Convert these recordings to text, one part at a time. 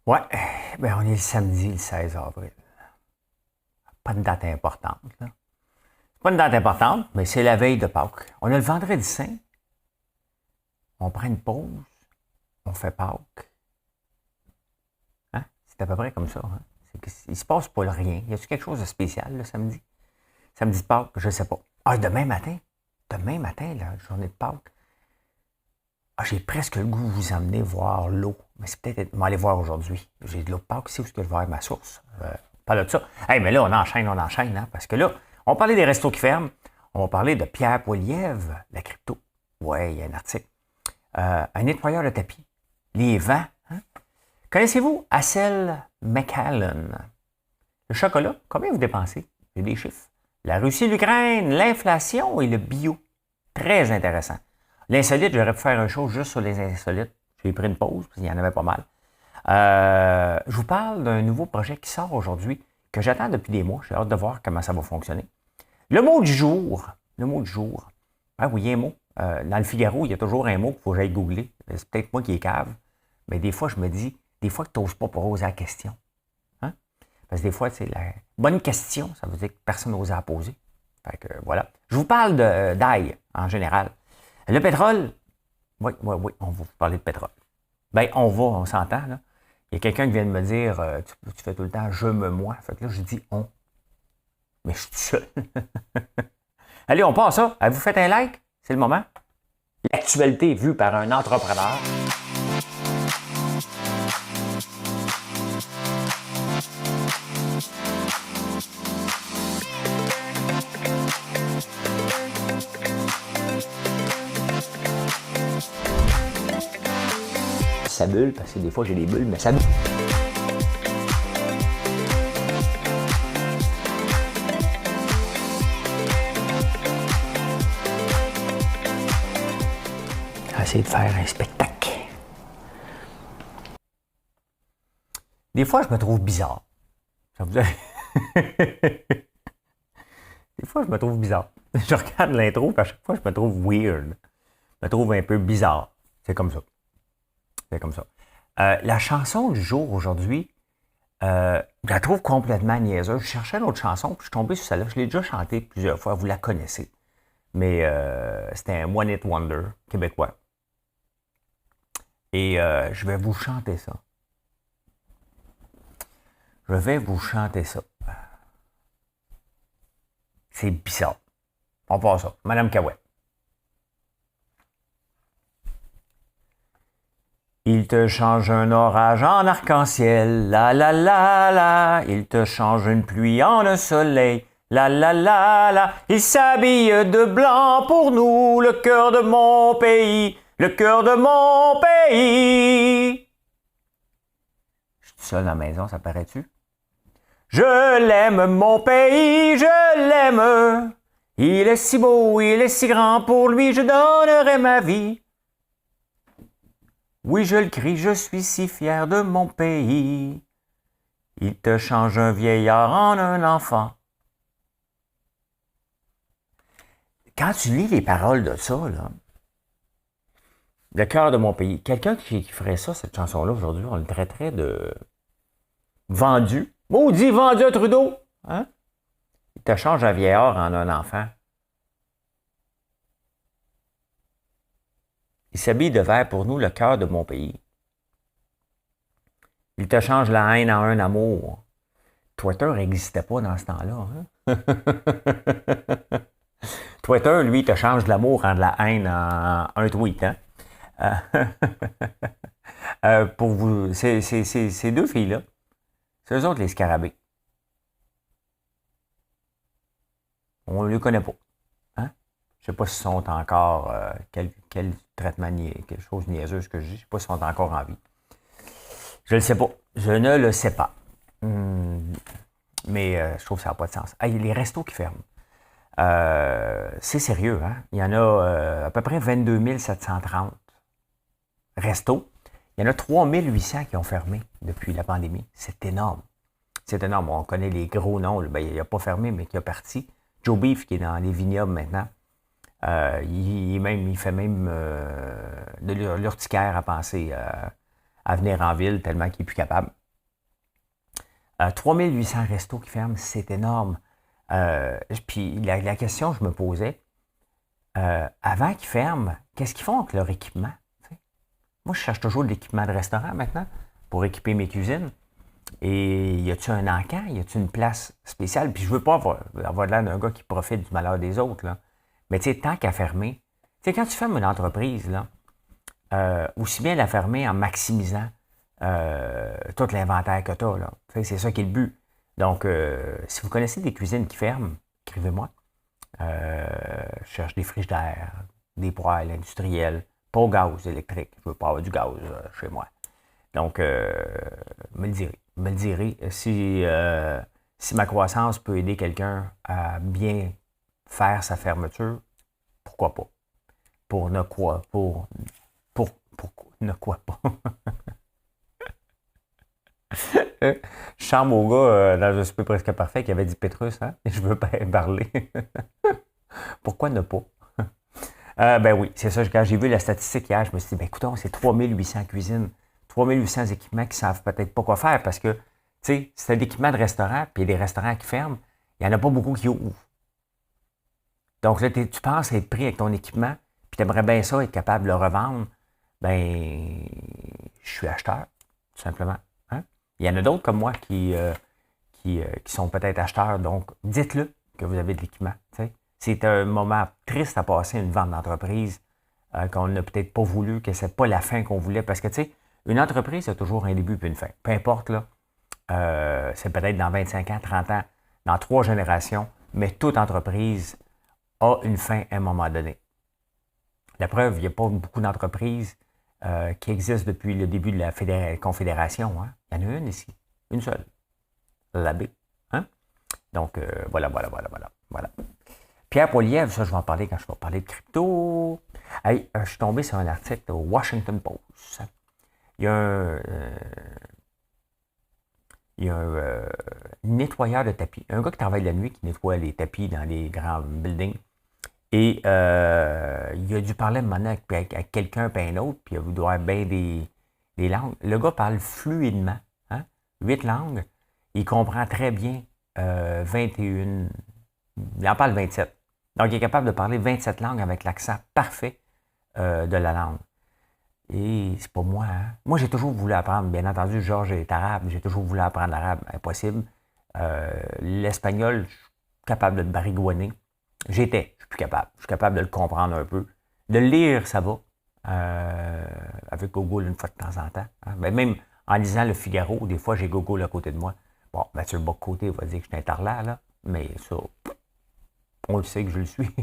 Ouais, ben on est le samedi, le 16 avril. Pas une date importante, là. Pas une date importante, mais c'est la veille de Pâques. On a le vendredi saint, on prend une pause, on fait Pâques. Hein? C'est à peu près comme ça. Hein? Il se passe pas rien. Y a-t-il quelque chose de spécial le samedi? Samedi de Pâques, je sais pas. Ah, demain matin, la journée de Pâques, ah, j'ai presque le goût de vous emmener voir l'eau. Mais c'est peut-être. Je vais aller voir aujourd'hui. J'ai de l'eau de Pâques ici où je vais voir ma source. Pas de ça. Hey, mais là, on enchaîne, hein, parce que là, on va parler des restos qui ferment. On va parler de Pierre Poilievre, la crypto. Ouais, il y a un article. Un nettoyeur de tapis. Les vents. Hein? Connaissez-vous Assel McAllen? Le chocolat, combien vous dépensez? J'ai des chiffres. La Russie, l'Ukraine, l'inflation et le bio. Très intéressant. L'insolite, j'aurais pu faire un show juste sur les insolites. J'ai pris une pause, parce qu'il y en avait pas mal. Je vous parle d'un nouveau projet qui sort aujourd'hui, que j'attends depuis des mois. J'ai hâte de voir comment ça va fonctionner. Le mot du jour. Le mot du jour. Ah oui, il y a un mot. Dans le Figaro, il y a toujours un mot qu'il faut que j'aille googler. C'est peut-être moi qui est cave. Mais des fois, je me dis, des fois que tu n'oses pas poser la question. Hein? Parce que des fois, c'est la bonne question, ça veut dire que personne n'ose la poser. Fait que voilà. Je vous parle d'ail en général. Le pétrole, oui, on va vous parler de pétrole. Ben, on s'entend, là. Il y a quelqu'un qui vient de me dire, tu fais tout le temps, je me moi. Fait que là, je dis on. Mais je suis tout seul. Allez, on passe ça. Vous faites un like? C'est le moment. L'actualité vue par un entrepreneur. Ça bulle, parce que des fois j'ai des bulles, mais ça bulle. Essayer de faire un spectacle. Des fois, je me trouve bizarre. Ça vous Des fois, je me trouve bizarre. Je regarde l'intro, puis à chaque fois, je me trouve weird. Je me trouve un peu bizarre. C'est comme ça. C'est comme ça. La chanson du jour aujourd'hui, je la trouve complètement niaiseuse. Je cherchais une autre chanson, puis je suis tombé sur celle-là. Je l'ai déjà chantée plusieurs fois, vous la connaissez. Mais c'était un One Hit Wonder québécois. Et je vais vous chanter ça. Je vais vous chanter ça. C'est bizarre. On passe ça. Madame Cahouette. Il te change un orage en arc-en-ciel, la la la la. Il te change une pluie en un soleil, la la la la. Il s'habille de blanc pour nous, le cœur de mon pays, le cœur de mon pays. Je suis seul à la maison, ça paraît-tu? Je l'aime, mon pays, je l'aime. Il est si beau, il est si grand, pour lui je donnerai ma vie. Oui, je le crie, je suis si fier de mon pays. Il te change un vieillard en un enfant. Quand tu lis les paroles de ça, là, le cœur de mon pays, quelqu'un qui ferait ça, cette chanson-là, aujourd'hui, on le traiterait de vendu. Maudit vendu à Trudeau! Hein? Il te change un vieillard en un enfant. Il s'habille de vert pour nous, le cœur de mon pays. Il te change la haine en un amour. Twitter n'existait pas dans ce temps-là. Hein? Twitter, lui, te change l'amour en de la haine en un tweet. Hein? Pour vous, ces deux filles-là, c'est eux autres les scarabées. On ne les connaît pas. Hein? Je ne sais pas s'ils sont encore... quel traitement, quelque chose niaiseuse que je dis. Je ne sais pas s'ils sont encore en vie. Je ne le sais pas. Je ne le sais pas. Mais je trouve que ça n'a pas de sens. Hey, les restos qui ferment. C'est sérieux, hein? Il y en a à peu près 22 730 restos. Il y en a 3 800 qui ont fermé depuis la pandémie. C'est énorme. C'est énorme. On connaît les gros noms. Ben, il n'a pas fermé, mais qui a parti. Joe Beef, qui est dans les vignobles maintenant. Il fait même de l'urticaire à penser à venir en ville tellement qu'il n'est plus capable. 3800 restos qui ferment, c'est énorme. Puis la question que je me posais, avant qu'ils ferment, qu'est-ce qu'ils font avec leur équipement? T'sais? Moi, je cherche toujours de l'équipement de restaurant maintenant pour équiper mes cuisines. Et y a-tu un encan? Y a-tu une place spéciale? Puis je veux pas avoir l'air d'un gars qui profite du malheur des autres, là. Mais tu sais, tant qu'à fermer, tu sais, quand tu fermes une entreprise, là, aussi bien la fermer en maximisant tout l'inventaire que tu as, là. Tu sais, c'est ça qui est le but. Donc, si vous connaissez des cuisines qui ferment, écrivez-moi. Je cherche des frigidaires, des poêles industriels, pas au gaz électrique. Je veux pas avoir du gaz chez moi. Donc, me le direz. Me le direz. Si ma croissance peut aider quelqu'un à bien faire sa fermeture, pourquoi pas? Pour ne quoi pas. Je chante au gars dans un super presque parfait qui avait dit Pétrus, hein? Je veux pas parler. Pourquoi ne pas? Ben oui, c'est ça. Quand j'ai vu la statistique hier, je me suis dit, ben écoutons, c'est 3800 cuisines, 3800 équipements qui ne savent peut-être pas quoi faire parce que, tu sais, c'est un équipement de restaurant, puis il y a des restaurants qui ferment, il n'y en a pas beaucoup qui ouvrent. Donc là, tu penses être pris avec ton équipement, puis tu aimerais bien ça, être capable de le revendre, ben, je suis acheteur, tout simplement. Hein? Il y en a d'autres comme moi qui sont peut-être acheteurs, donc dites-le que vous avez de l'équipement. T'sais. C'est un moment triste à passer une vente d'entreprise qu'on n'a peut-être pas voulu, que c'est pas la fin qu'on voulait, parce que, tu sais, une entreprise a toujours un début et une fin. Peu importe, là, c'est peut-être dans 25 ans, 30 ans, dans 3 générations, mais toute entreprise a une fin à un moment donné. La preuve, il n'y a pas beaucoup d'entreprises qui existent depuis le début de la Confédération. Hein? Il y en a une ici, une seule, la B. Hein? Donc, voilà. Pierre Poilievre, ça, je vais en parler quand je vais parler de crypto. Hey, je suis tombé sur un article au Washington Post. Il y a un nettoyeur de tapis, un gars qui travaille la nuit, qui nettoie les tapis dans les grands buildings. Et il a dû parler un moment donné avec quelqu'un et un autre, puis il doit avoir bien des langues. Le gars parle fluidement, hein? 8 langues. Il comprend très bien 21. Il en parle 27. Donc, il est capable de parler 27 langues avec l'accent parfait de la langue. Et c'est pas moi, hein? Moi, j'ai toujours voulu apprendre. Bien entendu, Georges est arabe. J'ai toujours voulu apprendre l'arabe. Impossible. L'espagnol, je suis capable de le barigouiner. Je suis plus capable. Je suis capable de le comprendre un peu. De le lire, ça va. Avec Google une fois de temps en temps. Hein? Ben, même en lisant Le Figaro, des fois, j'ai Google à côté de moi. Bon, Mathieu Bock-Côté va dire que je suis un tarlat, là. Mais ça, on le sait que je le suis.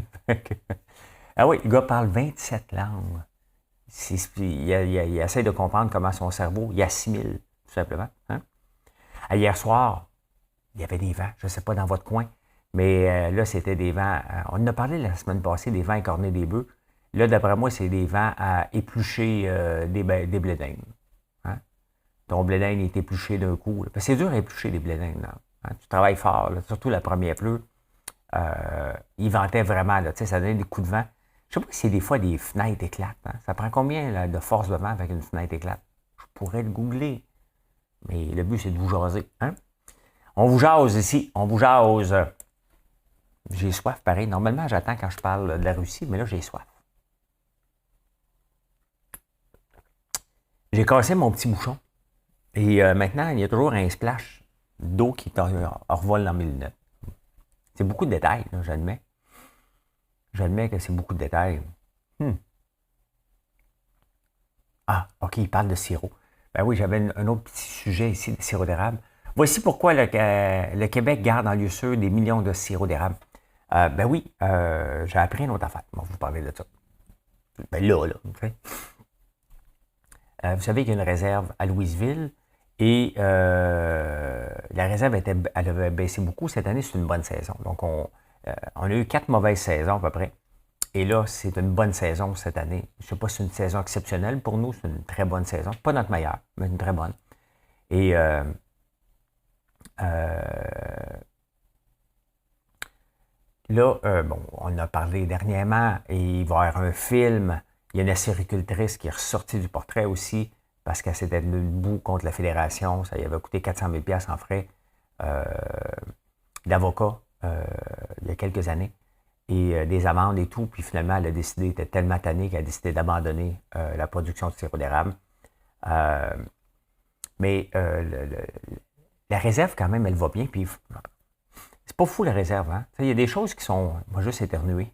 Ah oui, le gars parle 27 langues. Il essaie de comprendre comment son cerveau, il assimile, tout simplement. Hein? Hier soir, il y avait des vents. Je ne sais pas dans votre coin. Mais là, c'était des vents. On en a parlé la semaine passée, des vents écornés des bœufs. Là, d'après moi, c'est des vents à éplucher des blé d'Inde. Hein? Ton blé d'Inde est épluché d'un coup. Parce que c'est dur à éplucher des blé d'Inde. Hein? Tu travailles fort, là, surtout la première pluie. Il ventait vraiment, là, ça donnait des coups de vent. Je ne sais pas si des fois des fenêtres éclatent. Hein? Ça prend combien là, de force de vent avec une fenêtre éclate? Je pourrais le googler. Mais le but, c'est de vous jaser. Hein? On vous jase ici. On vous jase. J'ai soif, pareil. Normalement, j'attends quand je parle de la Russie, mais là, j'ai soif. J'ai cassé mon petit bouchon. Et maintenant, il y a toujours un splash d'eau qui revole dans mes lunettes. C'est beaucoup de détails, là, j'admets. J'admets que c'est beaucoup de détails. Ah, OK, il parle de sirop. Ben oui, j'avais un autre petit sujet ici, de sirop d'érable. Voici pourquoi le Québec garde en lieu sûr des millions de sirop d'érable. Ben oui, j'ai appris une autre affaire. On va vous parler de ça. Ben là, okay. Vous savez qu'il y a une réserve à Louisville et la réserve elle avait baissé beaucoup. Cette année, c'est une bonne saison. Donc, on a eu 4 mauvaises saisons à peu près. Et là, c'est une bonne saison cette année. Je ne sais pas si c'est une saison exceptionnelle pour nous. C'est une très bonne saison. Pas notre meilleure, mais une très bonne. Et là, on a parlé dernièrement et il va y avoir un film. Il y a une séricultrice qui est ressortie du portrait aussi parce qu'elle s'était debout contre la fédération. Ça lui avait coûté 400 000 $ en frais d'avocat il y a quelques années. Et des amendes et tout. Puis finalement, elle a décidé, elle était tellement tannée qu'elle a décidé d'abandonner la production de sirop d'érable. Mais la réserve, quand même, elle va bien. Puis c'est pas fou, la réserve. Hein? Il y a des choses qui sont... Moi, juste éternuer.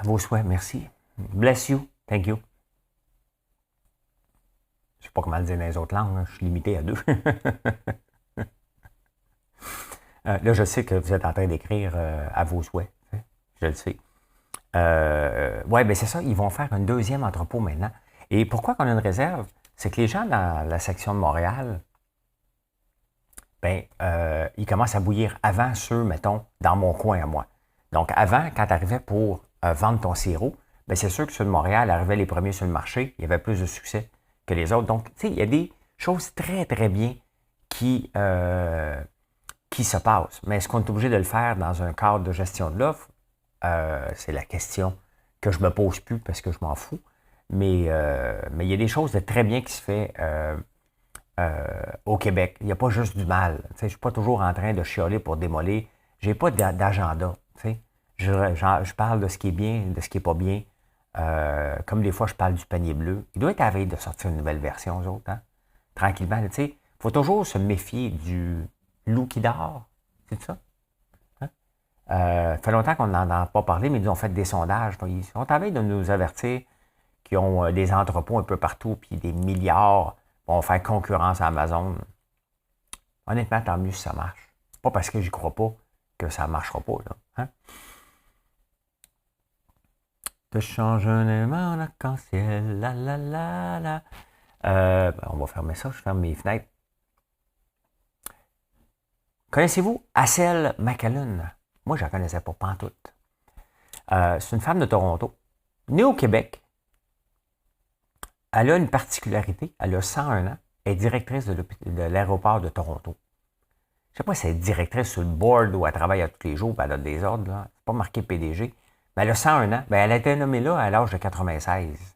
Vos souhaits, merci. Bless you. Thank you. Je sais pas comment le dire dans les autres langues. Hein. Je suis limité à 2. Là, je sais que vous êtes en train d'écrire à vos souhaits. Je le sais. Oui, bien c'est ça. Ils vont faire un deuxième entrepôt maintenant. Et pourquoi qu'on a une réserve? C'est que les gens dans la section de Montréal, ils commencent à bouillir avant ceux, mettons, dans mon coin à moi. Donc, avant, quand tu arrivais pour vendre ton sirop, c'est sûr que ceux de Montréal arrivaient les premiers sur le marché. Il y avait plus de succès que les autres. Donc, tu sais, il y a des choses très, très bien qui se passent. Mais est-ce qu'on est obligé de le faire dans un cadre de gestion de l'offre? C'est la question que je me pose plus parce que je m'en fous. Mais il y a des choses de très bien qui se fait au Québec. Il n'y a pas juste du mal. Je ne suis pas toujours en train de chialer pour démolir. Je n'ai pas d'agenda. Je parle de ce qui est bien, de ce qui n'est pas bien. Comme des fois, je parle du panier bleu. Il doit être à la veille de sortir une nouvelle version, aux autres. Hein? Tranquillement. Il faut toujours se méfier du loup qui dort. C'est ça? Hein? Ça fait longtemps qu'on n'en a pas parlé, mais ils ont fait des sondages. Ils sont à la veille de nous avertir qu'ils ont des entrepôts un peu partout, puis des milliards vont faire concurrence à Amazon. Honnêtement, tant mieux si ça marche. Pas parce que j'y crois pas que ça ne marchera pas. Là. Hein? De changer un aimant en arc-en-ciel, la la la la. On va fermer ça, je ferme mes fenêtres. Connaissez-vous Asel McAllen? Moi, je ne la connaissais pas, pantoute. C'est une femme de Toronto, née au Québec. Elle a une particularité, elle a 101 ans, elle est directrice de l'aéroport de Toronto. Je ne sais pas si elle est directrice sur le board où elle travaille à tous les jours, elle a des ordres, là. C'est pas marqué PDG. Mais elle a 101 ans. Elle a été nommée là à l'âge de 96.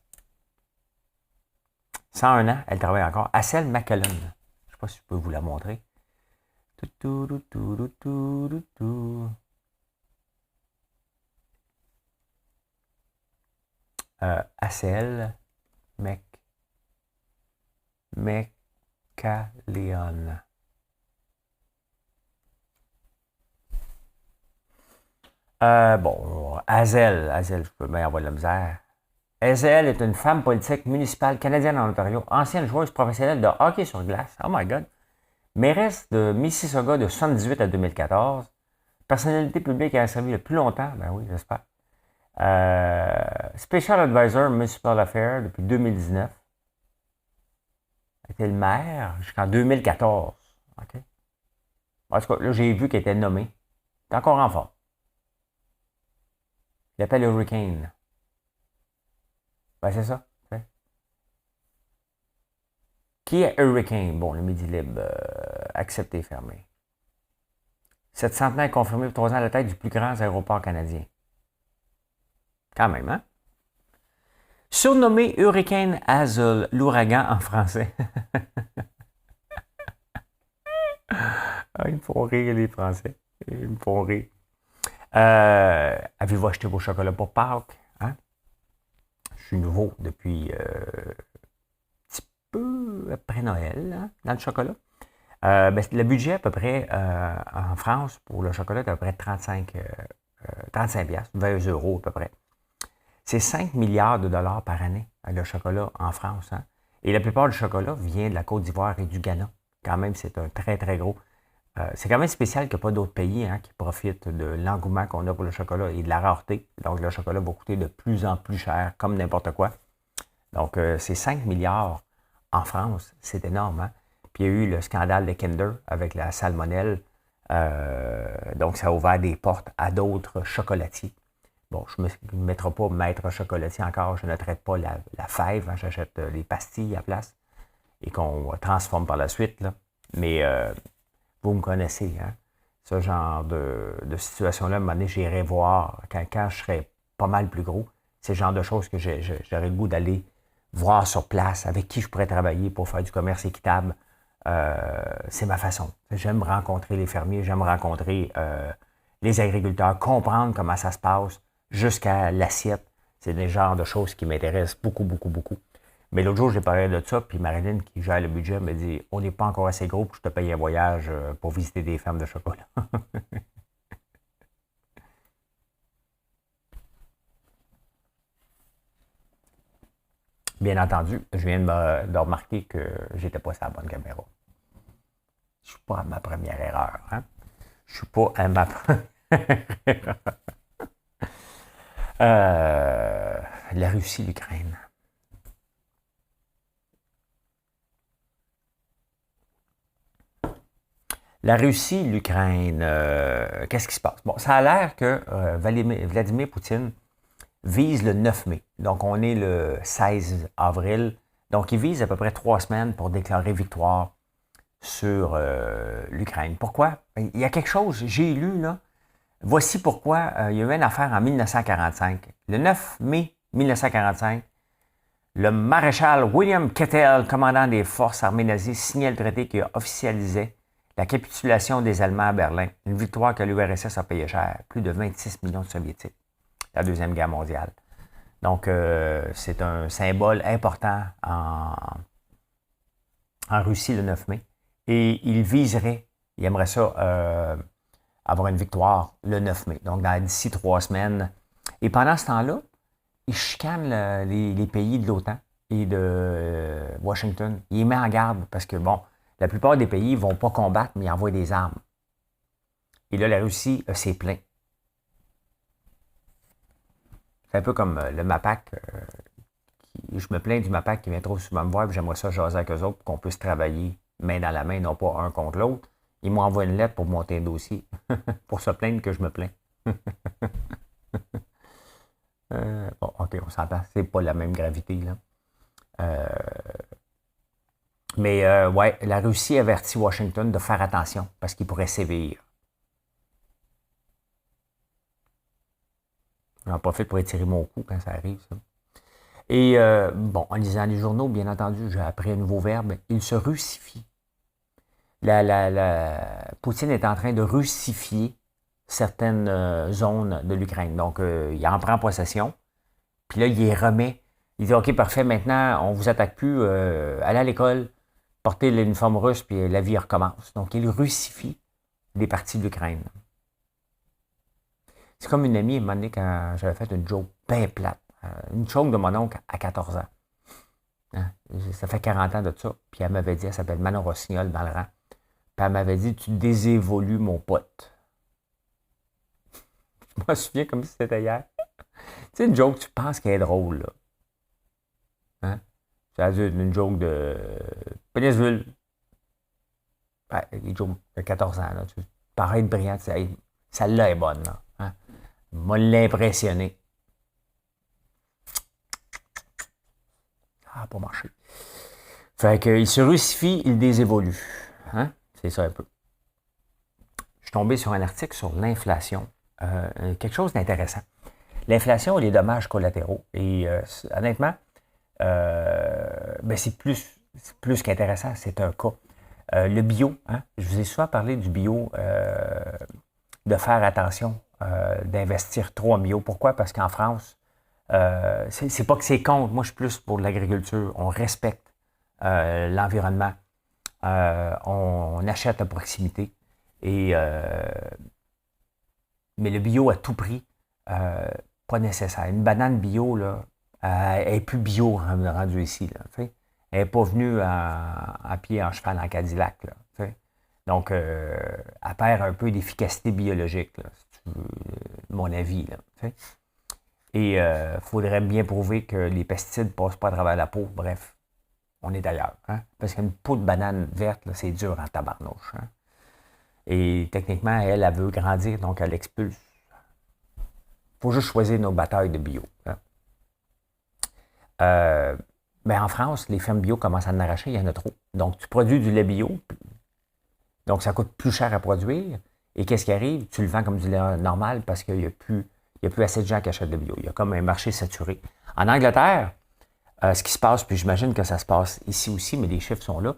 101 ans, elle travaille encore. Asel McAllen. Je ne sais pas si je peux vous la montrer. Asel McAllen. Asel, je peux bien avoir de la misère. Asel est une femme politique municipale canadienne en Ontario, ancienne joueuse professionnelle de hockey sur glace. Oh my God! Mairesse de Mississauga de 1978 à 2014. Personnalité publique qui a servi le plus longtemps. Ben oui, j'espère. Special Advisor Municipal Affairs depuis 2019. Elle était le maire jusqu'en 2014. OK? En tout cas, là, j'ai vu qu'elle était nommée. Elle est encore en forme. Il appelle Hurricane. Ben, c'est ça. Ouais. Qui est Hurricane? Bon, le Midi Libre, accepté, fermé. Cette centenaire est confirmée pour 3 ans à la tête du plus grand aéroport canadien. Quand même, hein? Surnommé Hurricane Azul, l'ouragan en français. Ils me font rire, les Français. Ils me font rire. Avez-vous acheté vos chocolats pour Pâques? Hein? Je suis nouveau depuis un petit peu après Noël, hein, dans le chocolat. Le budget à peu près en France pour le chocolat est à peu près 35 $, 20 € à peu près. C'est 5 milliards de dollars par année, le chocolat en France. Hein? Et la plupart du chocolat vient de la Côte d'Ivoire et du Ghana. Quand même, c'est un très, très gros. C'est quand même spécial qu'il n'y a pas d'autres pays qui profitent de l'engouement qu'on a pour le chocolat et de la rareté. Donc, le chocolat va coûter de plus en plus cher, comme n'importe quoi. Donc, c'est 5 milliards en France. C'est énorme. Hein? Puis, il y a eu le scandale de Kinder avec la salmonelle. Donc, ça a ouvert des portes à d'autres chocolatiers. Bon, je ne me mettrai pas maître chocolatier encore. Je ne traite pas la fève. Hein? J'achète les pastilles à la place et qu'on transforme par la suite. Là. Mais vous me connaissez. Hein? Ce genre de situation-là, à un moment donné, j'irai voir quand je serai pas mal plus gros. C'est le genre de choses que j'aurais le goût d'aller voir sur place, avec qui je pourrais travailler pour faire du commerce équitable. C'est ma façon. J'aime rencontrer les fermiers, j'aime rencontrer les agriculteurs, comprendre comment ça se passe jusqu'à l'assiette. C'est des genres de choses qui m'intéressent beaucoup, beaucoup, beaucoup. Mais l'autre jour, j'ai parlé de ça, puis Marilyn, qui gère le budget, me dit « On n'est pas encore assez gros pour que je te paye un voyage pour visiter des fermes de chocolat. » Bien entendu, je viens de remarquer que j'étais pas sur la bonne caméra. Je suis pas à ma première erreur. Hein? Je suis pas à ma première erreur. La Russie, l'Ukraine. La Russie, l'Ukraine, qu'est-ce qui se passe? Bon, ça a l'air que Vladimir Poutine vise le 9 mai. Donc, on est le 16 avril. Donc, il vise à peu près 3 semaines pour déclarer victoire sur l'Ukraine. Pourquoi? Il y a quelque chose, j'ai lu, là. Voici pourquoi il y a eu une affaire en 1945. Le 9 mai 1945, le maréchal William Keitel, commandant des forces armées nazies, signait le traité qui officialisait la capitulation des Allemands à Berlin. Une victoire que l'URSS a payé cher, plus de 26 millions de Soviétiques, la Deuxième Guerre mondiale. Donc, c'est un symbole important en Russie le 9 mai. Et il viserait, il aimerait ça, avoir une victoire le 9 mai. Donc, d'ici 3 semaines. Et pendant ce temps-là, il chicane les pays de l'OTAN et de Washington. Il les met en garde parce que, bon, la plupart des pays ne vont pas combattre, mais ils envoient des armes. Et là, la Russie s'est plaint. C'est un peu comme le MAPAC. Je me plains du MAPAC qui vient trop souvent me voir, puis j'aimerais ça jaser avec eux autres pour qu'on puisse travailler main dans la main, non pas un contre l'autre. Ils m'ont envoyé une lettre pour monter un dossier, pour se plaindre que je me plains. Bon, OK, on s'entend, c'est pas la même gravité, là. Mais ouais, la Russie avertit Washington de faire attention parce qu'il pourrait sévir. J'en profite pour étirer mon cou quand ça arrive, ça. Et bon, en lisant les journaux, bien entendu, j'ai appris un nouveau verbe. Il se russifie. Poutine est en train de russifier certaines zones de l'Ukraine. Donc, il en prend possession. Puis là, il les remet. Il dit, OK, parfait, maintenant, on ne vous attaque plus. Allez à l'école, portez l'uniforme russe, puis la vie recommence. Donc, il russifie des parties de l'Ukraine. C'est comme une amie, à un moment donné, quand j'avais fait une joke bien plate. Une joke de mon oncle à 14 ans. Hein? Ça fait 40 ans de ça. Puis elle m'avait dit, elle s'appelle Manon Rossignol dans le rang. Puis elle m'avait dit, tu désévolues mon pote. Je me souviens comme si c'était hier. Tu sais, une joke, tu penses qu'elle est drôle, là. Hein? C'est une joke de Péninsule. Ouais, une joke de 14 ans, là. Tu parais être brillant, tu sais, celle-là est bonne, là. Hein? M'a l'impressionné. Ça n'a pas marché. Fait qu'il se russifie, il désévolue. Hein? C'est ça un peu. Je suis tombé sur un article sur l'inflation. Quelque chose d'intéressant. L'inflation et les dommages collatéraux. Et honnêtement, ben c'est plus qu'intéressant, c'est un cas. Le bio, hein? Je vous ai souvent parlé du bio, de faire attention, d'investir trop en bio. Pourquoi? Parce qu'en France, c'est pas que c'est contre. Moi, je suis plus pour l'agriculture. On respecte l'environnement. On achète à proximité. Et, mais le bio à tout prix, pas nécessaire. Une banane bio, là, elle est plus bio rendue ici. Là, elle n'est pas venue à pied, en cheval, en Cadillac. Là, donc, elle perd un peu d'efficacité biologique, là, si tu veux, mon avis. Là, et il faudrait bien prouver que les pesticides ne passent pas à travers la peau. Bref, on est ailleurs. Hein? Parce qu'une peau de banane verte, là, c'est dur en tabarnouche. Hein? Et techniquement, elle veut grandir, donc elle expulse. Il faut juste choisir nos batailles de bio. Hein? Mais en France, les fermes bio commencent à en arracher, il y en a trop. Donc, tu produis du lait bio, donc ça coûte plus cher à produire. Et qu'est-ce qui arrive? Tu le vends comme du lait normal parce qu'il n'y a plus Il n'y a plus assez de gens qui achètent de bio. Il y a comme un marché saturé. En Angleterre, ce qui se passe, puis j'imagine que ça se passe ici aussi, mais les chiffres sont là,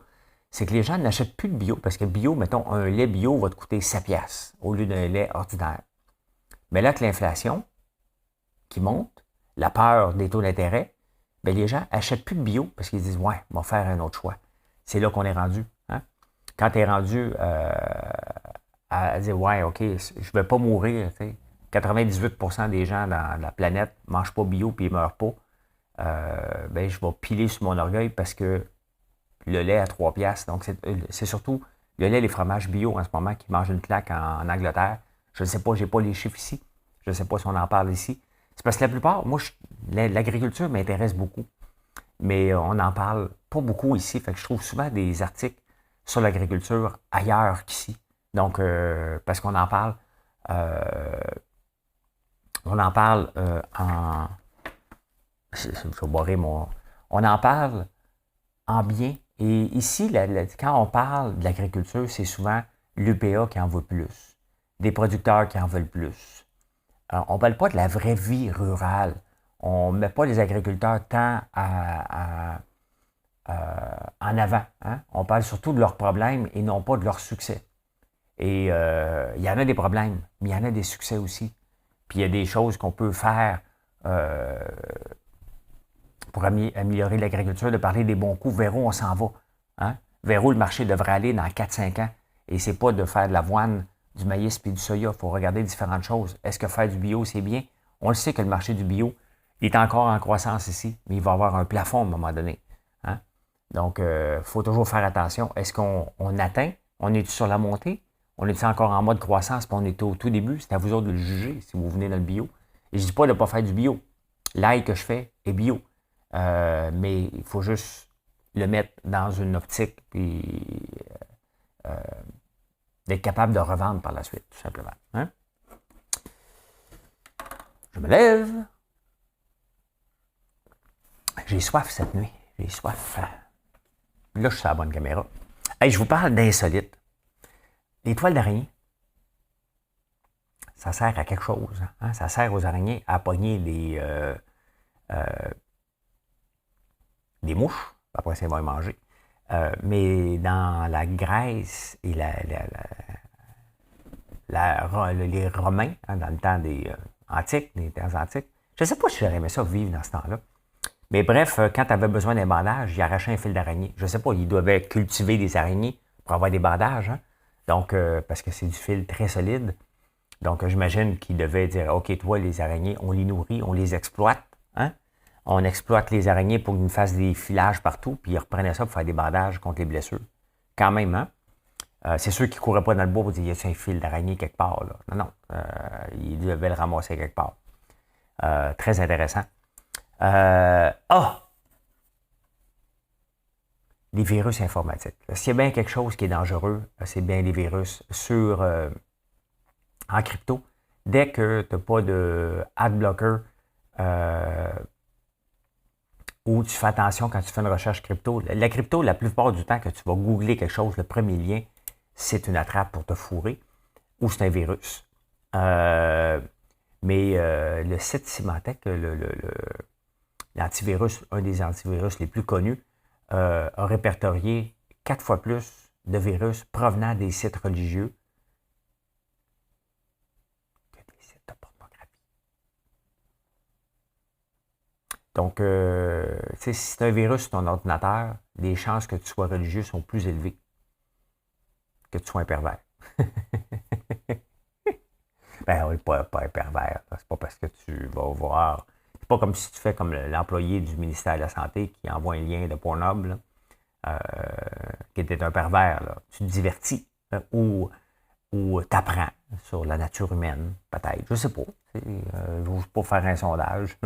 c'est que les gens n'achètent plus de bio, parce que bio, mettons, un lait bio va te coûter 7 piastres au lieu d'un lait ordinaire. Mais là, avec l'inflation qui monte, la peur des taux d'intérêt, bien, les gens n'achètent plus de bio parce qu'ils disent « Ouais, on va faire un autre choix ». C'est là qu'on est rendu. Hein? Quand tu es rendu à dire « Ouais, OK, je ne vais pas mourir. » 98% des gens dans la planète ne mangent pas bio et ils ne meurent pas. Ben, je vais piler sur mon orgueil parce que le lait à 3 piastres. Donc, c'est surtout le lait et les fromages bio en ce moment qui mangent une claque en Angleterre. Je ne sais pas, je n'ai pas les chiffres ici. Je ne sais pas si on en parle ici. C'est parce que la plupart, moi, l'agriculture m'intéresse beaucoup. Mais on n'en parle pas beaucoup ici. Fait que je trouve souvent des articles sur l'agriculture ailleurs qu'ici. Donc, parce qu'on en parle, en... Je vais barrer mon... On en parle en bien. Et ici, quand on parle de l'agriculture, c'est souvent l'UPA qui en veut plus, des producteurs qui en veulent plus. On ne parle pas de la vraie vie rurale. On ne met pas les agriculteurs tant en avant. Hein? On parle surtout de leurs problèmes et non pas de leurs succès. Et il y en a des problèmes, mais il y en a des succès aussi. Puis il y a des choses qu'on peut faire pour améliorer l'agriculture, de parler des bons coups, vers où on s'en va. Hein? Vers où le marché devrait aller dans 4-5 ans. Et c'est pas de faire de l'avoine, du maïs puis du soya. Il faut regarder différentes choses. Est-ce que faire du bio, c'est bien? On le sait que le marché du bio est encore en croissance ici, mais il va avoir un plafond à un moment donné. Hein? Donc, il faut toujours faire attention. Est-ce qu'on atteint? On est sur la montée? On est encore en mode croissance, puis on est au tout début? C'est à vous autres de le juger si vous venez dans le bio. Et je ne dis pas de ne pas faire du bio. L'ail que je fais est bio. Mais il faut juste le mettre dans une optique puis d'être capable de revendre par la suite, tout simplement. Hein? Je me lève. J'ai soif cette nuit. J'ai soif. Là, je suis sur la bonne caméra. Hey, je vous parle d'insolite. Les toiles d'araignée, ça sert à quelque chose. Hein? Ça sert aux araignées à pogner des mouches. Après, ça, ils vont les manger. Mais dans la Grèce et les Romains, hein, dans le temps des temps antiques, je ne sais pas si j'aurais aimé ça vivre dans ce temps-là. Mais bref, quand tu avais besoin d'un bandage, ils arrachaient un fil d'araignée. Je ne sais pas, ils devaient cultiver des araignées pour avoir des bandages. Hein? Donc, parce que c'est du fil très solide. Donc, j'imagine qu'ils devaient dire, OK, toi, les araignées, on les nourrit, on les exploite. Hein? On exploite les araignées pour qu'ils nous fassent des filages partout, puis ils reprenaient ça pour faire des bandages contre les blessures. Quand même, hein? C'est ceux qui ne couraient pas dans le bois pour dire, y a un fil d'araignée quelque part, là? Non, non. Ils devaient le ramasser quelque part. Très intéressant. Les virus informatiques. S'il y a bien quelque chose qui est dangereux, c'est bien les virus en crypto. Dès que tu n'as pas de adblocker ou tu fais attention quand tu fais une recherche crypto. La crypto, la plupart du temps que tu vas googler quelque chose, le premier lien, c'est une attrape pour te fourrer ou c'est un virus. Mais le site Symantec, l'antivirus, un des antivirus les plus connus, a répertorié 4 fois plus de virus provenant des sites religieux que des sites de pornographie. Donc, si c'est un virus sur ton ordinateur, les chances que tu sois religieux sont plus élevées que tu sois un pervers. Ben oui, pas un pervers. C'est pas parce que tu vas voir. C'est pas comme si tu fais comme l'employé du ministère de la Santé qui envoie un lien de Pornhub, qui était un pervers. Là. Tu te divertis ou t'apprends sur la nature humaine, peut-être. Je sais pas. Je n'ose pas faire un sondage.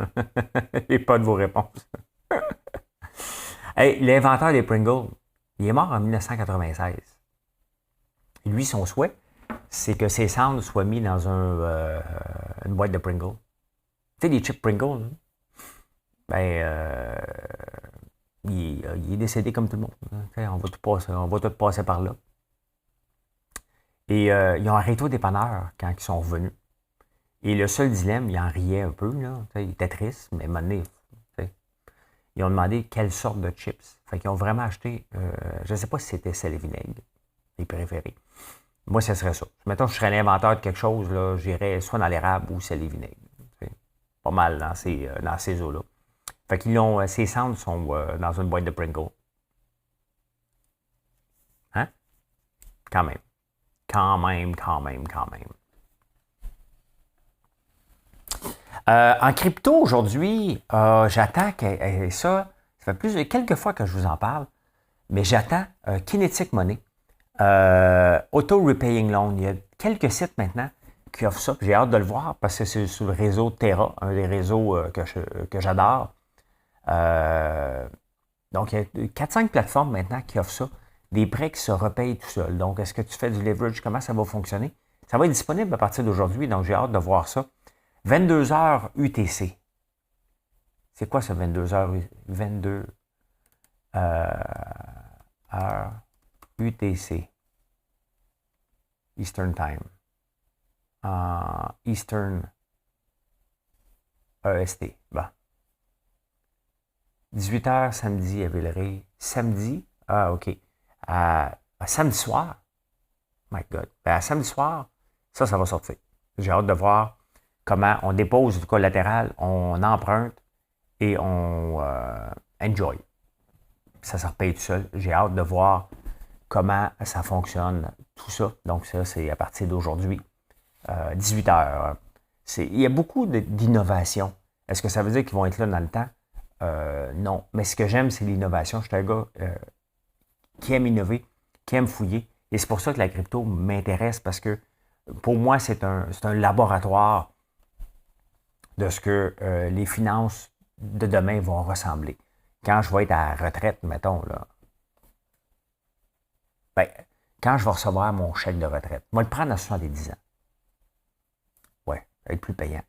Et pas de vos réponses. Hey, l'inventeur des Pringles, il est mort en 1996. Et lui, son souhait, c'est que ses cendres soient mis dans une boîte de Pringles. Tu sais, les chips Pringles, hein? Ben, il est décédé comme tout le monde. Hein? On va tout passer par là. Et ils ont arrêté au dépanneur quand ils sont revenus. Et le seul dilemme, il en riait un peu, là. Il était triste, mais à un moment donné, ils ont demandé quelle sorte de chips. Fait qu'ils ont vraiment acheté, je ne sais pas si c'était sel et vinaigre, les préférés. Moi, ce serait ça. Mettons que je serais l'inventeur de quelque chose, là, j'irais soit dans l'érable ou sel et vinaigre. C'est pas mal dans ces eaux-là. Fait qu'ils ont, ces cendres sont dans une boîte de Pringles. Hein? Quand même. Quand même. En crypto, aujourd'hui, j'attends que ça fait quelques fois que je vous en parle, mais j'attends Kinetic Money, Auto-Repaying Loan. Il y a quelques sites maintenant qui offrent ça, j'ai hâte de le voir parce que c'est sur le réseau Terra, un des réseaux que j'adore. Donc, il y a 4-5 plateformes maintenant qui offrent ça, des prêts qui se repayent tout seuls. Donc, est-ce que tu fais du leverage? Comment ça va fonctionner? Ça va être disponible à partir d'aujourd'hui, donc j'ai hâte de voir ça. 22 heures UTC. C'est quoi ce 22 heures? 22 heures UTC. Eastern Time. Eastern EST. Bon. 18 heures samedi à Villeray. Samedi? Ah, OK. Samedi soir. My God. À samedi soir, ça va sortir. J'ai hâte de voir comment on dépose du collatéral, on emprunte et on enjoy. Ça se repaye tout seul. J'ai hâte de voir comment ça fonctionne, tout ça. Donc ça, c'est à partir d'aujourd'hui, 18 heures. Il y a beaucoup d'innovation. Est-ce que ça veut dire qu'ils vont être là dans le temps? Non. Mais ce que j'aime, c'est l'innovation. Je suis un gars qui aime innover, qui aime fouiller. Et c'est pour ça que la crypto m'intéresse parce que pour moi, c'est un laboratoire de ce que les finances de demain vont ressembler. Quand je vais être à la retraite, mettons, là, quand je vais recevoir mon chèque de retraite, moi, le prendre à 70 ans. Ouais, ça va être plus payant.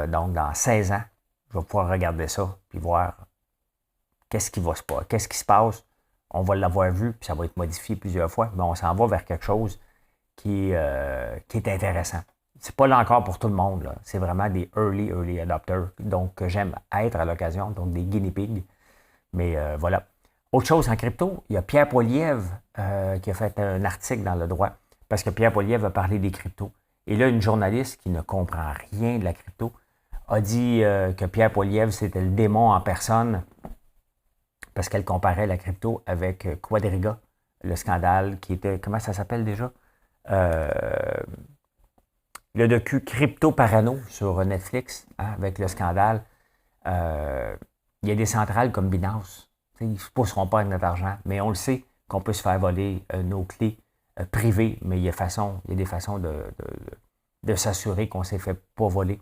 Donc, dans 16 ans, je vais pouvoir regarder ça puis voir qu'est-ce qui se passe. On va l'avoir vu, puis ça va être modifié plusieurs fois, mais on s'en va vers quelque chose qui est intéressant. C'est pas là encore pour tout le monde, là. C'est vraiment des early adopters, donc que j'aime être à l'occasion, donc des guinea pigs. Mais voilà. Autre chose en crypto, il y a Pierre Poilievre qui a fait un article dans Le Droit, parce que Pierre Poilievre a parlé des cryptos. Et là, une journaliste qui ne comprend rien de la crypto a dit que Pierre Poilievre, c'était le démon en personne, parce qu'elle comparait la crypto avec Quadriga, le scandale qui était, comment ça s'appelle déjà? Le docu Crypto Parano sur Netflix, hein, avec le scandale. Il y a des centrales comme Binance. Ils ne se pousseront pas avec notre argent, mais on le sait qu'on peut se faire voler nos clés privées, mais il y a des façons de s'assurer qu'on ne s'est fait pas voler.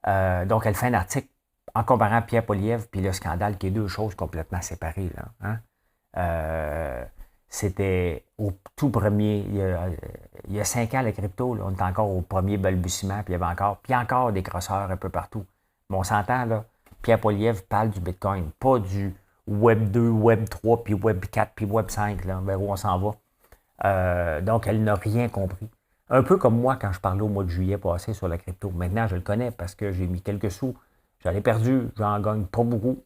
Donc, elle fait un article en comparant Pierre Poilievre et le scandale, qui est deux choses complètement séparées. Là, hein? C'était au tout premier, il y a 5 ans, la crypto, là, on était encore au premier balbutiement, puis il y avait encore des crosseurs un peu partout. Mais on s'entend, là, Pierre Poilievre parle du Bitcoin, pas du Web 2, Web 3, puis Web 4, puis Web 5, là, vers où on s'en va. Donc, elle n'a rien compris. Un peu comme moi, quand je parlais au mois de juillet passé sur la crypto. Maintenant, je le connais parce que j'ai mis quelques sous. J'en ai perdu, j'en gagne pas beaucoup.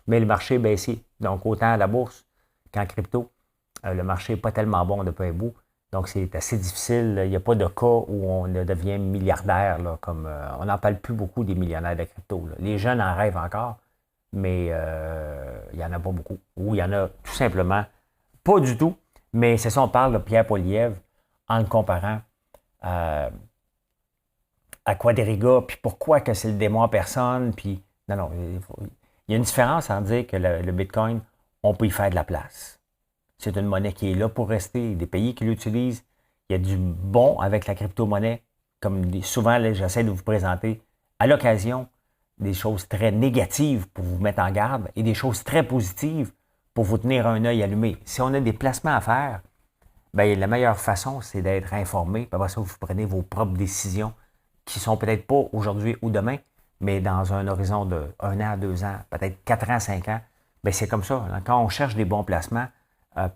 Mais le marché est baissé. Donc, autant à la bourse qu'en crypto, le marché n'est pas tellement bon de peu à bout. Donc, c'est assez difficile. Il n'y a pas de cas où on devient milliardaire. Là, comme, on n'en parle plus beaucoup des millionnaires de crypto. Là. Les jeunes en rêvent encore, mais il n'y en a pas beaucoup. Ou il y en a tout simplement pas du tout. Mais c'est ça, on parle de Pierre Poilievre en le comparant à Quadriga, puis pourquoi que c'est le démon en personne, puis non, il y a une différence en dire que le Bitcoin, on peut y faire de la place. C'est une monnaie qui est là pour rester. Des pays qui l'utilisent. Il y a du bon avec la crypto-monnaie. Comme souvent, là, j'essaie de vous présenter à l'occasion des choses très négatives pour vous mettre en garde et des choses très positives pour vous tenir un œil allumé. Si on a des placements à faire, bien, la meilleure façon, c'est d'être informé. Après ça, vous prenez vos propres décisions qui sont peut-être pas aujourd'hui ou demain, mais dans un horizon de 1 an, 2 ans, peut-être 4 ans, 5 ans. Bien, c'est comme ça. Quand on cherche des bons placements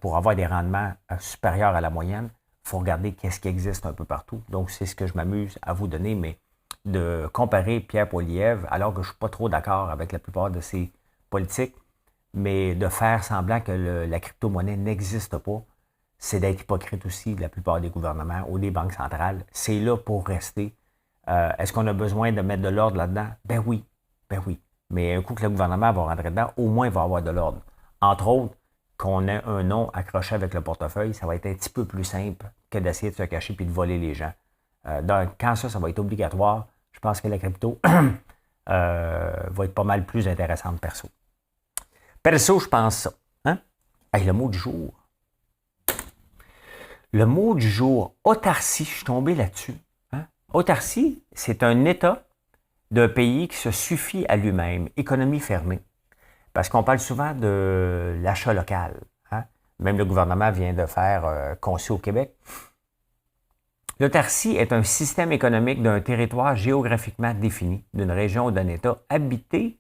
pour avoir des rendements supérieurs à la moyenne, Il faut regarder qu'est-ce qui existe un peu partout. Donc, c'est ce que je m'amuse à vous donner, mais de comparer Pierre Poilievre, alors que je ne suis pas trop d'accord avec la plupart de ses politiques, mais de faire semblant que la crypto-monnaie n'existe pas, c'est d'être hypocrite aussi de la plupart des gouvernements ou des banques centrales. C'est là pour rester. Est-ce qu'on a besoin de mettre de l'ordre là-dedans? Ben oui, ben oui. Mais un coup que le gouvernement va rentrer dedans, au moins il va avoir de l'ordre. Entre autres, qu'on ait un nom accroché avec le portefeuille, ça va être un petit peu plus simple que d'essayer de se cacher puis de voler les gens. Donc, quand ça va être obligatoire, je pense que la crypto va être pas mal plus intéressante perso. Perso, je pense ça. Hein? Hey, le mot du jour. Le mot du jour, autarcie, je suis tombé là-dessus. Hein? Autarcie, c'est un état d'un pays qui se suffit à lui-même, économie fermée. Parce qu'on parle souvent de l'achat local. Hein? Même le gouvernement vient de faire conçu au Québec. L'autarcie est un système économique d'un territoire géographiquement défini, d'une région ou d'un État habité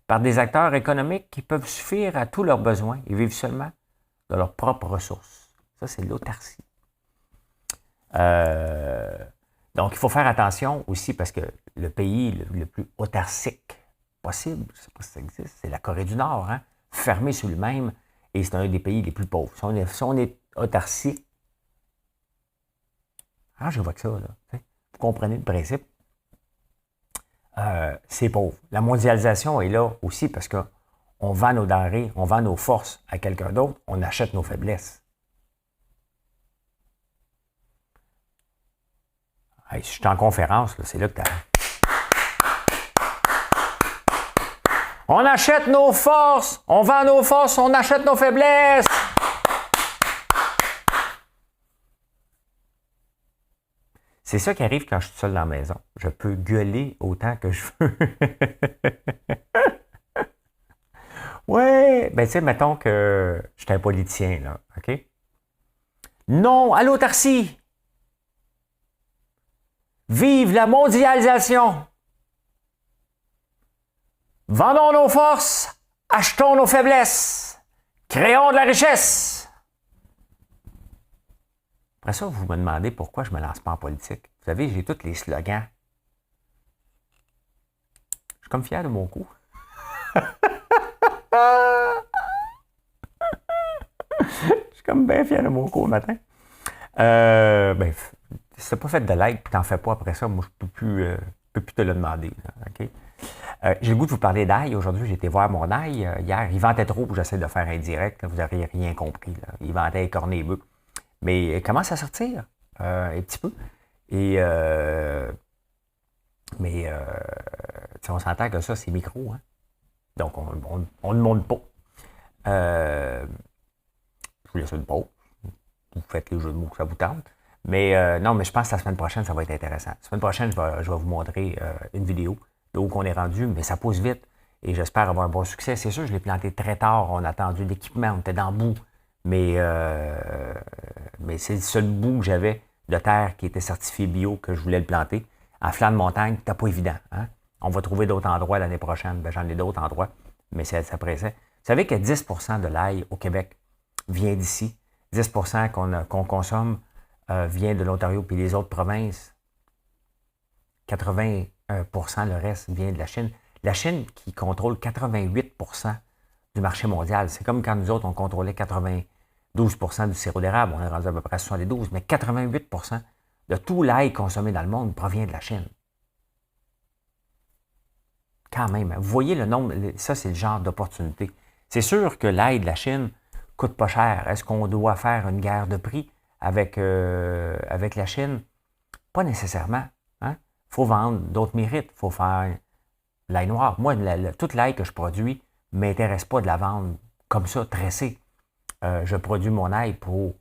par des acteurs économiques qui peuvent suffire à tous leurs besoins et vivent seulement de leurs propres ressources. Ça, c'est l'autarcie. Donc, il faut faire attention aussi parce que le pays le plus autarcique possible, je ne sais pas si ça existe, c'est la Corée du Nord, hein? Fermé sur lui-même, et c'est un des pays les plus pauvres. Si on est autarcique, je vois que ça, là. Vous comprenez le principe? C'est pauvre. La mondialisation est là aussi parce qu'on vend nos denrées, on vend nos forces à quelqu'un d'autre, on achète nos faiblesses. Hey, si je suis en conférence, c'est là que tu as... On achète nos forces, on vend nos forces, on achète nos faiblesses. C'est ça qui arrive quand je suis seul dans la maison. Je peux gueuler autant que je veux. Ouais, ben tu sais, mettons que je suis un politicien, là, OK? Non à l'autarcie! Vive la mondialisation! Vendons nos forces, achetons nos faiblesses, créons de la richesse. Après ça, vous me demandez pourquoi je ne me lance pas en politique. Vous savez, j'ai tous les slogans. Je suis comme fier de mon coup. Je suis comme bien fier de mon coup le matin. Si tu n'as pas fait de like, puis tu n'en fais pas après ça, moi, je ne peux plus te le demander. Là, OK? J'ai le goût de vous parler d'ail. Aujourd'hui, j'ai été voir mon ail. Hier, il ventait trop, j'essaie de faire un direct. Là, vous n'auriez rien compris. Là. Il ventait écorné les bœufs. Mais il commence à sortir un petit peu. Et on s'entend que ça, c'est micro. Hein? Donc, on ne monte pas. Je vous laisse une pause. Vous faites les jeux de mots que ça vous tente. Mais non, mais je pense que la semaine prochaine, ça va être intéressant. La semaine prochaine, je vais vous montrer une vidéo de où qu'on est rendu, mais ça pousse vite. Et j'espère avoir un bon succès. C'est sûr, je l'ai planté très tard. On a attendu l'équipement, on était dans le bout. Mais c'est le seul bout que j'avais de terre qui était certifié bio que je voulais le planter. En flanc de montagne, c'était pas évident. Hein? On va trouver d'autres endroits l'année prochaine. Ben, j'en ai d'autres endroits, mais ça pressait. Vous savez que 10 de l'ail au Québec vient d'ici. 10 qu'on consomme vient de l'Ontario puis les autres provinces. 81 le reste vient de la Chine. La Chine qui contrôle 88 du marché mondial. C'est comme quand nous autres, on contrôlait 92 du sirop d'érable. On est rendu à peu près à 72, mais 88 de tout l'ail consommé dans le monde provient de la Chine. Quand même, vous voyez le nombre, ça c'est le genre d'opportunité. C'est sûr que l'ail de la Chine coûte pas cher. Est-ce qu'on doit faire une guerre de prix avec la Chine? Pas nécessairement. Hein? Il faut vendre d'autres mérites. Il faut faire l'ail noir. Moi, toute l'ail que je produis ne m'intéresse pas de la vendre comme ça, tressée. Je produis mon ail pour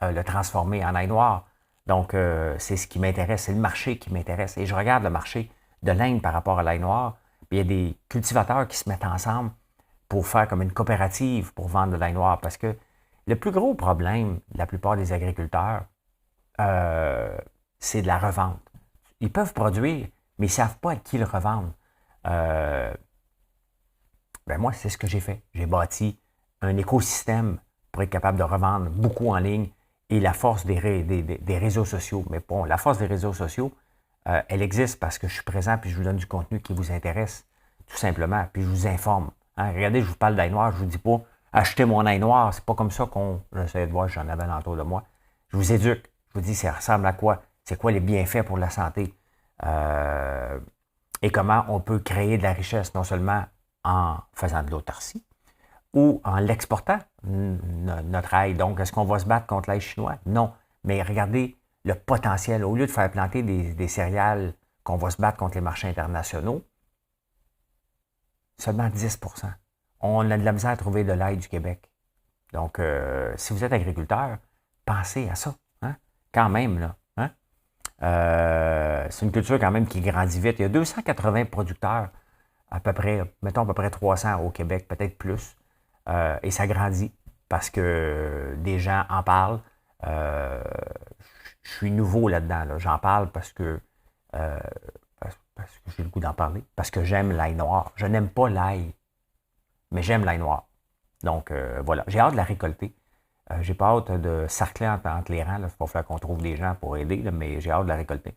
le transformer en ail noir. Donc, c'est ce qui m'intéresse. C'est le marché qui m'intéresse. Et je regarde le marché de l'Inde par rapport à l'ail noir. Puis il y a des cultivateurs qui se mettent ensemble pour faire comme une coopérative pour vendre de l'ail noir. Parce que le plus gros problème de la plupart des agriculteurs, c'est de la revente. Ils peuvent produire, mais ils ne savent pas à qui le revendre. Moi, c'est ce que j'ai fait. J'ai bâti un écosystème pour être capable de revendre beaucoup en ligne et la force des réseaux sociaux. Mais bon, la force des réseaux sociaux, elle existe parce que je suis présent puis je vous donne du contenu qui vous intéresse, tout simplement, puis je vous informe. Hein? Regardez, je vous parle d'ail noir, je ne vous dis pas achetez mon ail noir, c'est pas comme ça qu'on. J'essaie de voir, j'en avais autour de moi. Je vous éduque, je vous dis ça ressemble à quoi, c'est quoi les bienfaits pour la santé, et comment on peut créer de la richesse, non seulement en faisant de l'autarcie, ou en l'exportant, notre ail. Donc, est-ce qu'on va se battre contre l'ail chinois? Non. Mais regardez le potentiel. Au lieu de faire planter des céréales qu'on va se battre contre les marchés internationaux, seulement 10%. On a de la misère à trouver de l'ail du Québec. Donc, si vous êtes agriculteur, pensez à ça. Hein? Quand même, là. Hein? C'est une culture quand même qui grandit vite. Il y a 280 producteurs, à peu près, mettons à peu près 300 au Québec, peut-être plus. Et ça grandit parce que des gens en parlent. Je suis nouveau là-dedans. Là. J'en parle parce que j'ai le goût d'en parler. Parce que j'aime l'ail noir. Je n'aime pas l'ail, mais j'aime l'ail noir. Donc, voilà. J'ai hâte de la récolter. J'ai pas hâte de sarcler entre les rangs. Il va falloir qu'on trouve des gens pour aider, là, mais j'ai hâte de la récolter.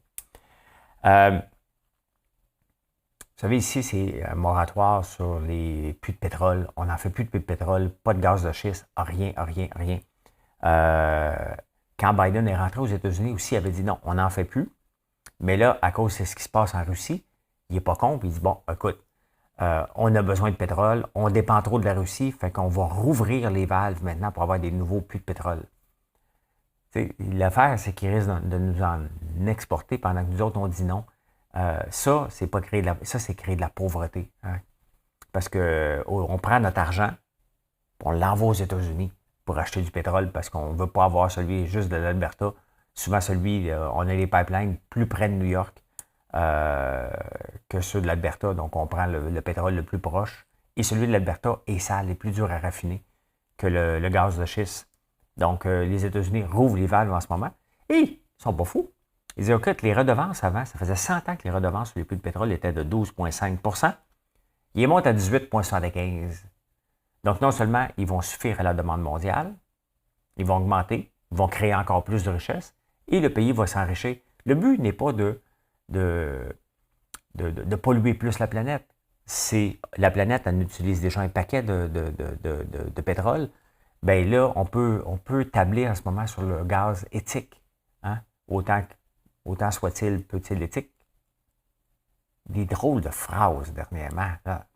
Vous savez, ici, c'est un moratoire sur les puits de pétrole. On n'en fait plus de puits de pétrole, pas de gaz de schiste, rien. Quand Biden est rentré aux États-Unis aussi, il avait dit non, on n'en fait plus. Mais là, à cause de ce qui se passe en Russie, il n'est pas con, puis il dit bon, écoute, on a besoin de pétrole, on dépend trop de la Russie, fait qu'on va rouvrir les valves maintenant pour avoir des nouveaux puits de pétrole. L'affaire, c'est qu'il risque de nous en exporter pendant que nous autres, on dit non. Ça, c'est pas créer ça, c'est créer de la pauvreté. Hein? Parce que on prend notre argent, on l'envoie aux États-Unis pour acheter du pétrole parce qu'on ne veut pas avoir celui juste de l'Alberta. Souvent, on a les pipelines plus près de New York que ceux de l'Alberta. Donc, on prend le pétrole le plus proche. Et celui de l'Alberta est sale, est plus dur à raffiner que le gaz de schiste. Donc, les États-Unis rouvrent les valves en ce moment. Et ils ne sont pas fous. Ils disent, écoute, les redevances avant, ça faisait 100 ans que les redevances sur les puits de pétrole étaient de 12,5 %. Ils montent à 18,75 %. Donc, non seulement ils vont suffire à la demande mondiale, ils vont augmenter, ils vont créer encore plus de richesses, et le pays va s'enrichir. Le but n'est pas de polluer plus la planète. La planète, elle utilise déjà un paquet de pétrole. Bien là, on peut tabler en ce moment sur le gaz éthique. Hein? Autant soit-il, peut-il éthique. Des drôles de phrases dernièrement, là,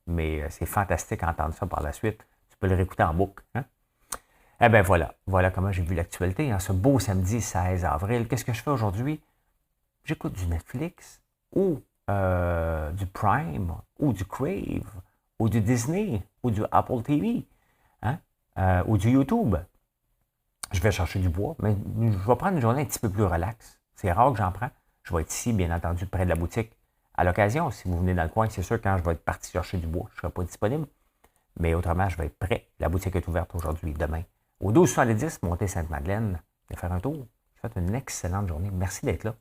mais c'est fantastique d'entendre ça par la suite. Tu peux le réécouter en boucle. Hein? Eh bien voilà comment j'ai vu l'actualité. Hein, ce beau samedi 16 avril. Qu'est-ce que je fais aujourd'hui? J'écoute du Netflix ou du Prime ou du Crave ou du Disney ou du Apple TV hein? Ou du YouTube. Je vais chercher du bois, mais je vais prendre une journée un petit peu plus relax. C'est rare que j'en prends. Je vais être ici, bien entendu, près de la boutique. À l'occasion, si vous venez dans le coin, c'est sûr, quand je vais être parti chercher du bois, je ne serai pas disponible. Mais autrement, je vais être prêt. La boutique est ouverte aujourd'hui, demain. Au 1270, montée Sainte-Madeleine, de faire un tour. Je vous souhaite une excellente journée. Merci d'être là.